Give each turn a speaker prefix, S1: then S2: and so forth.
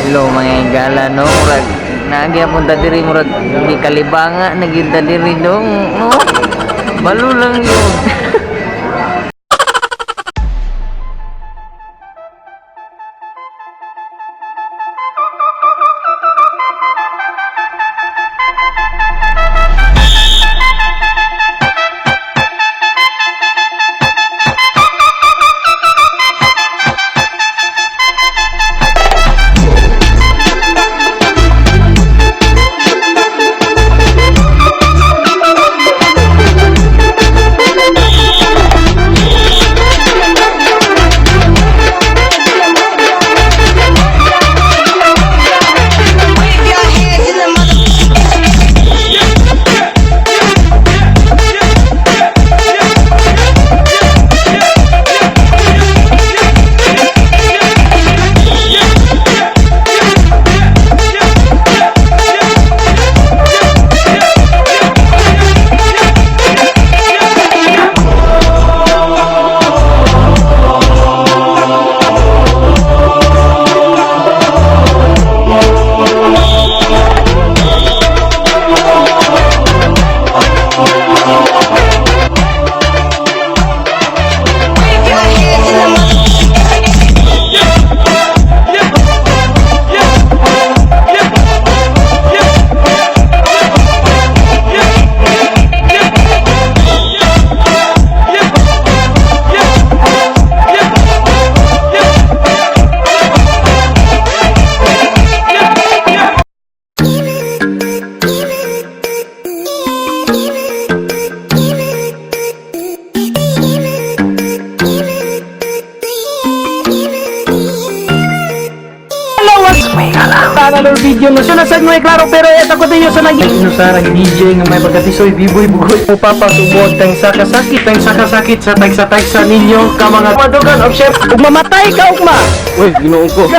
S1: Hello mga igala no, murag nagyapon ta diri murag di kalibanga naging ta diri dong no. Balo lang yun.
S2: Another video no sunod sa mo klaro pero eto ko tayo sa naging inusara DJ nga may pagkatisoy biboy bugoy mo papasubod tang sakasakit sa tagsa ninyo ka mga madugan of chef ug mamatay ka ugma. Uy, Ginoo ko.